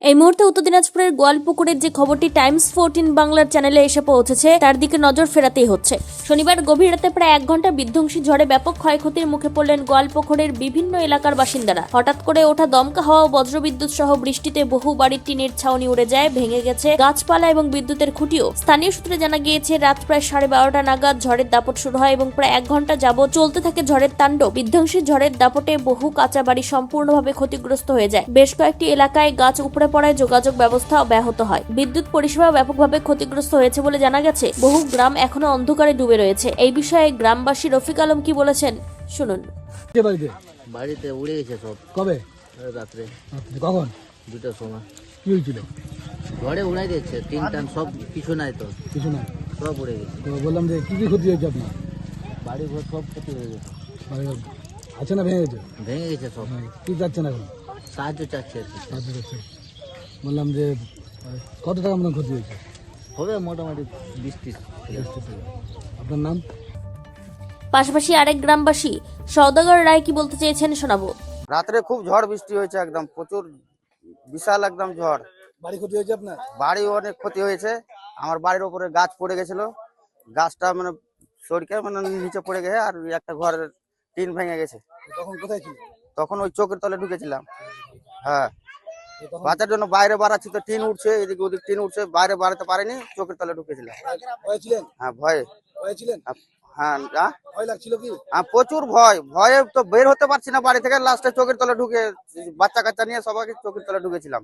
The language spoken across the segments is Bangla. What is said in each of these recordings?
এই মুহূর্তে উত্তর দিনাজপুরের গোয়ালপুকুরের যে খবরটি টাইমস 14 বাংলার চ্যানেলে এসে পৌঁছেছে তার দিকে নজর ফেরাতেই হচ্ছে। শনিবার গভীর রাতে প্রায় 1 ঘন্টা বিধ্বংসী ঝড়ে ব্যাপক ক্ষয়ক্ষতির মুখে পড়লেন গোয়ালপুকুরের বিভিন্ন এলাকার বাসিন্দারা। হঠাৎ করে ওঠা দমকা হাওয়া ও বজ্রবিদ্যুৎ সহ বৃষ্টিতে বহু বাড়ির টিনের ছাউনি উড়ে যায়, ভেঙে গেছে গাছপালা এবং বিদ্যুতের খুঁটিও। স্থানীয় সূত্রে জানা গিয়েছে রাত প্রায় 12:30 নাগাদ ঝড়ের দাপট শুরু হয় এবং প্রায় 1 ঘন্টা যাবত চলতে থাকে ঝড়ের তাণ্ডব। বিধ্বংসী ঝড়ের দাপটে বহু কাঁচা বাড়ি সম্পূর্ণভাবে ক্ষতিগ্রস্ত হয়ে যায়। বেশ কয়েকটি এলাকায় গাছ উপড়ে পড়ায় যোগাযোগ ব্যবস্থা ব্যাহত হয়। বিদ্যুৎ পরিষেবা ব্যাপকভাবে ক্ষতিগ্রস্ত হয়েছে বলে জানা গেছে। বহু গ্রাম এখনো অন্ধকারে ডুবে রয়েছে। এই বিষয়ে গ্রামবাসী রফিক আলম কি বলেছেন শুনুন। বাড়িতে উড়ে গেছে সব। কবে? রাত্রে। কখন? 2টার সময়। কি হয়েছিল? ঝড়ে উড়াই দিচ্ছে, টিন টান সব কিছু নাই, তো কিছু না, সব উড়ে গেছে। তো বললাম যে কি কি ক্ষতি হয়েছে আপনার? বাড়ি ঘর সব ক্ষতি হয়ে গেছে। বাড়িঘর আছে না ভেঙে গেছে? ভেঙে গেছে সব। কি যাচ্ছেন এখন? সাহায্য চাচ্ছে আর কি। সাহায্য করছে। বললাম যে কত টাকা মতন ক্ষতি হয়েছে? হবে মোটামুটি 20-30। আপনার নাম? পাশাপাশি আরেক গ্রামবাসী সওদাগর রায় কি বলতে চেয়েছেন শোনাবো। রাত্রে খুব ঝড় বৃষ্টি হয়েছে, একদম প্রচুর বিশাল একদম ঝড়। বাড়ি ক্ষতি হয়েছে আপনার? বাড়ি অনেক ক্ষতি হয়েছে। আমার বাড়ির উপরে গাছ পড়ে গেছিল, গাছটা মানে সরকে মানে নিচে পড়ে গেছে, আর একটা ঘরের টিন ভেঙে গেছে। তখন কোথায় ছিল? তখন ওই চোখের তলে ঢুকেছিলাম। হ্যাঁ, বাঁচার জন্য বাইরে বাড়াচ্ছি, তো টিন উঠছে, এদিকে ওদিক টিন উঠছে, বাইরে বাড়াতে পারিনি, চোখের তলে ঢুকেছিলাম। ভয় ছিলেন? হ্যাঁ, ভয়ে। ভয় ছিলেন? হ্যাঁ, ভয় লাগছিল কি? প্রচুর ভয়। ভয়ে তো বের হতে পারছি না বাড়ি থেকে, লাস্টে চোখের তলে ঢুকে বাচ্চা কাচ্চা নিয়ে সবাইকে চোখের তলে ঢুকেছিলাম।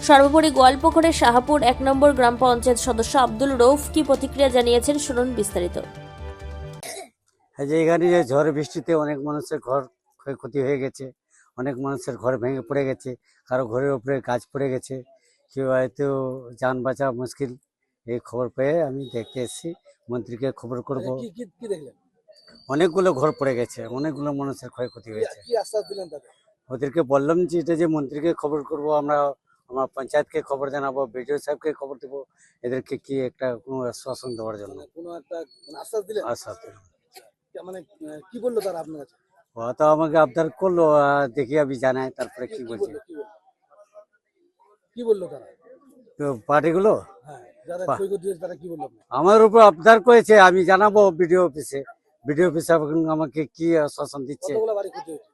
সর্বোপরি গোয়ালপুকুরের শাহপুর 1 নম্বর গ্রাম পঞ্চায়েত সদস্য আব্দুল রৌফ কি প্রতিক্রিয়া জানিয়েছেন শুনুন বিস্তারিত। যে এখানে যে ঝড় বৃষ্টিতে অনেক মানুষের ঘর ক্ষয়ক্ষতি হয়ে গেছে, অনেক মানুষের ঘর ভেঙে পড়ে গেছে, কারো ঘরের উপরে গাছ পড়ে গেছে, কেউ হয়তো যান বাঁচা মুশকিল। এই খবর পেয়ে আমি দেখতে এসেছি, মন্ত্রীকে খবর করব। কি দেখলেন? অনেকগুলো ঘর পড়ে গেছে, অনেকগুলো মানুষের ক্ষয়ক্ষতি হয়েছে। কি আশ্বাস দিলেন তাদের? ওদেরকে বললাম যে এটা যে মন্ত্রীকে খবর করব, আমরা আমার পঞ্চায়েতকে খবর জানাবো, বিডিও সাহেবকে খবর দেবো, এদেরকে কি একটা কোনো আশ্বাসন দেওয়ার জন্য কোনো একটা আশ্বাস দিলেন? আশ্বাস দিলাম। মানে কি বললো তারা আপনার কাছে? ও তো আমাকে আবদার করলো, দেখি আমি জানাই তারপরে কি বলছি। কি বললো তারা? তো পার্টিগুলো হ্যাঁ, যারা ক্ষয়ক্ষতি হয়েছে তারা কি বললো? আমার উপর আবদার করেছে, আমি জানাবো বিডিও অফিসে। বিডিও অফিসে আমাকে কি আশ্বাসন দিচ্ছে। কতগুলো বাড়ি ক্ষতি হয়েছে?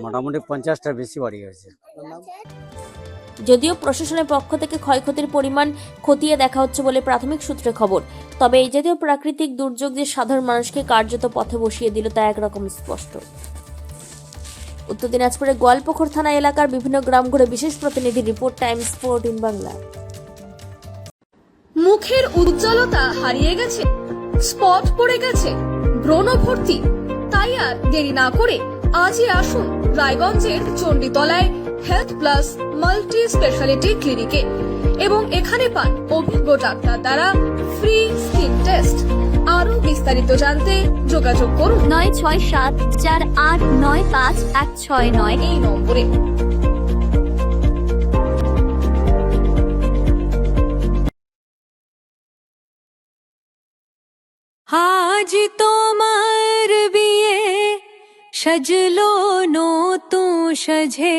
মোটামুটি 50টার বেশি বাড়ি হয়েছে। আপনার নাম? যদিও প্রশাসনের পক্ষ থেকে ক্ষয়ক্ষতির পরিমাণ খতিয়ে দেখা হচ্ছে বলে প্রাথমিক সূত্রে খবর, তবে এই জাতীয় প্রাকৃতিক দুর্যোগ যে সাধারণ মানুষকে কার্যত পথে বসিয়ে দিল তা একরকম স্পষ্ট। উত্তর দিনাজপুরের গোয়ালপুকুর থানা এলাকার বিভিন্ন গ্রাম ঘুরে বিশেষ প্রতিনিধি রিপোর্ট টাইমস 14 বাংলা। মুখের উজ্জ্বলতা হারিয়ে গেছে, স্পট পড়ে গেছে, ব্রণ ভর্তি, তাই আর দেরি না করে আজই আসুন রায়গঞ্জের চণ্ডীতলায় হেলথ প্লাস মাল্টি স্পেশালিটি ক্লিনিকে এবং এখানে পান অভিজ্ঞ ডাক্তার দ্বারা ফ্রি স্কিন টেস্ট। আরো বিস্তারিত জানতে যোগাযোগ করুন 9674895169 এই নম্বরে। আজ তোমার বিয়ে সাজলো নতুন সাজে।